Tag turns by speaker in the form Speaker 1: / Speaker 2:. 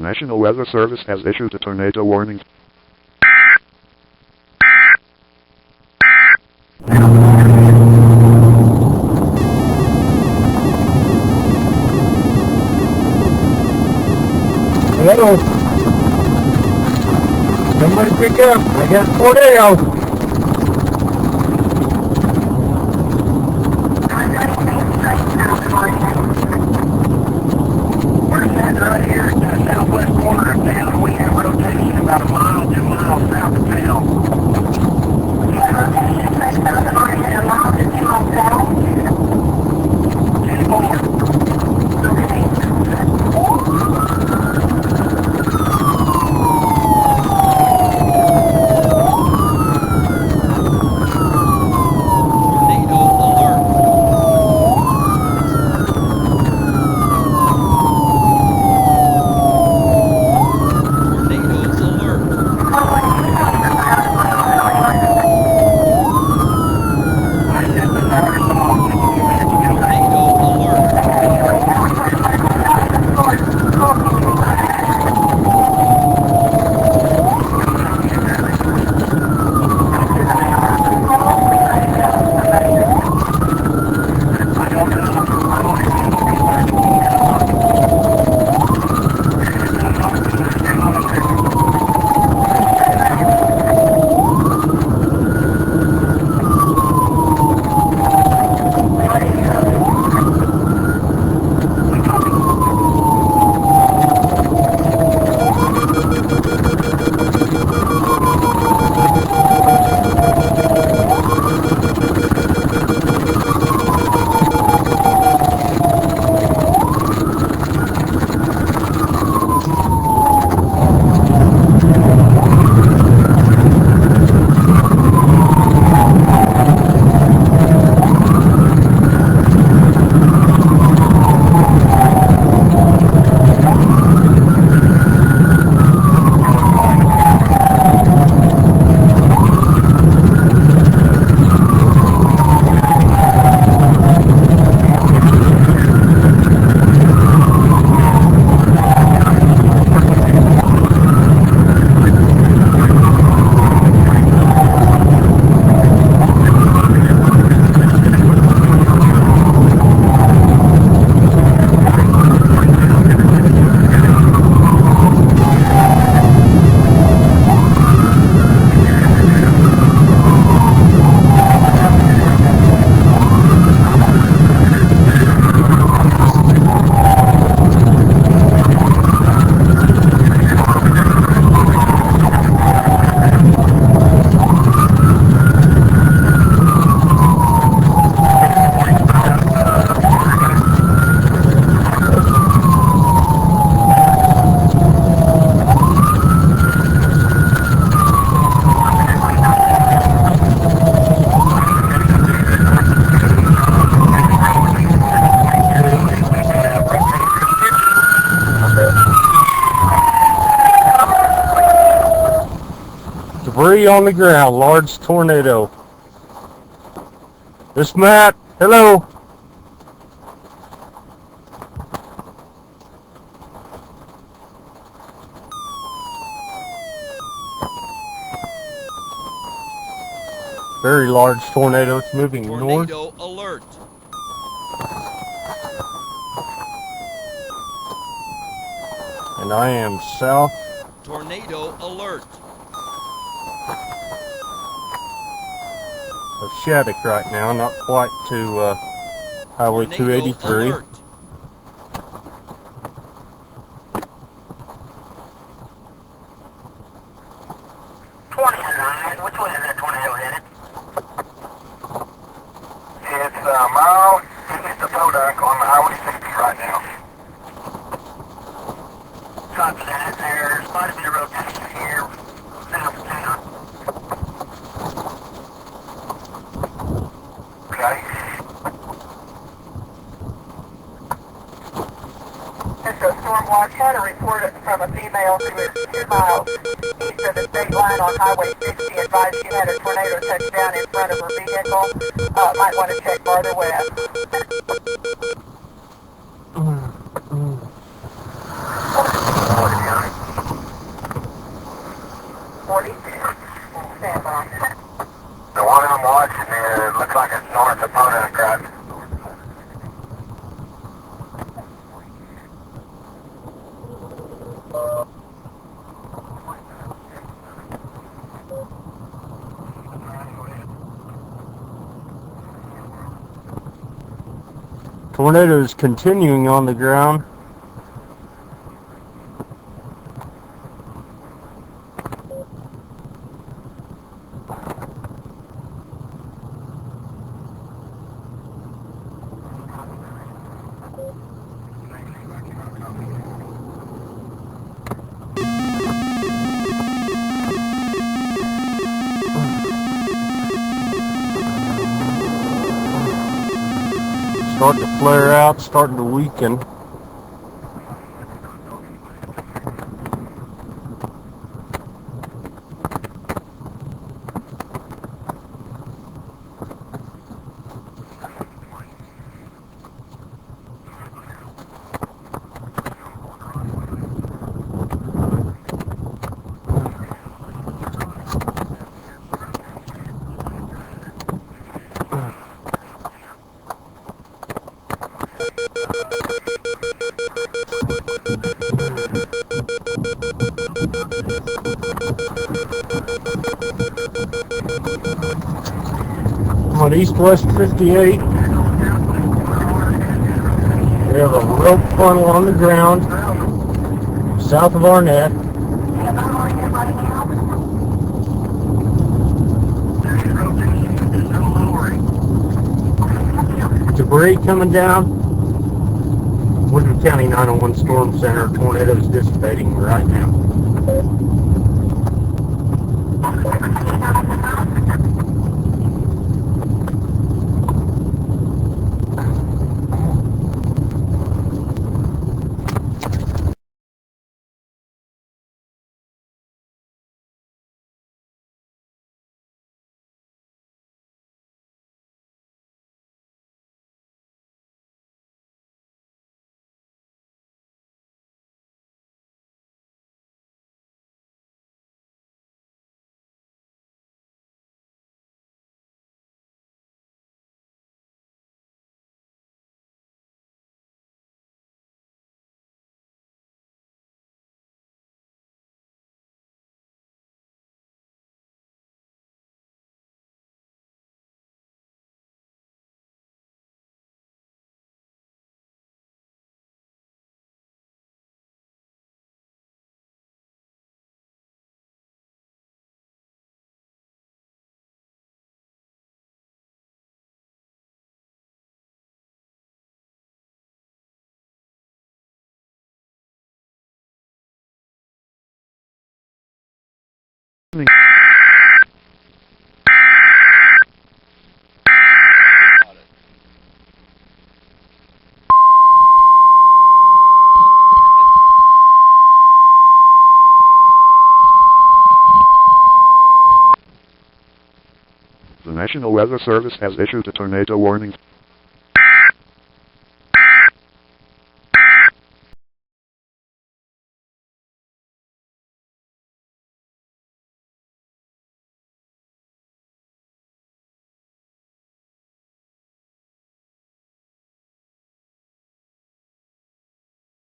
Speaker 1: National Weather Service has issued a tornado warning.
Speaker 2: Hello. Somebody pick up. I got a tornado. We're standing right here in the southwest corner of town. We have rotation about a mile, 2 miles south of town. Yeah, rotation takes about a mile to 2 miles south. 10-4. Debris on the ground, large tornado. This Matt, hello. Very large tornado, it's moving north.
Speaker 3: Tornado alert.
Speaker 2: And I am south.
Speaker 3: Tornado alert.
Speaker 2: Of Shattuck right now, not quite to Highway 283.
Speaker 3: Alert.
Speaker 4: Which way is that tornado headed? It's a mile east of Podunk on Highway 60 right now. Copy that. There's quite a bit of rotation here south of town. Okay.
Speaker 5: This is Storm Watch. Had a report from a female who is 2 miles east of the state line on Highway 60. Advised she had a tornado touch down in front of her vehicle. Might want to check farther west.
Speaker 4: What watching it. Looks like it's north of Pontiac.
Speaker 6: Tornado is continuing on the ground. Starting to flare out, starting to weaken. On East-West 58, we have a rope funnel on the ground south of Arnett. Debris coming down. Woodward County 901 Storm Center. Tornadoes dissipating right now.
Speaker 1: The National Weather Service has issued a tornado warning.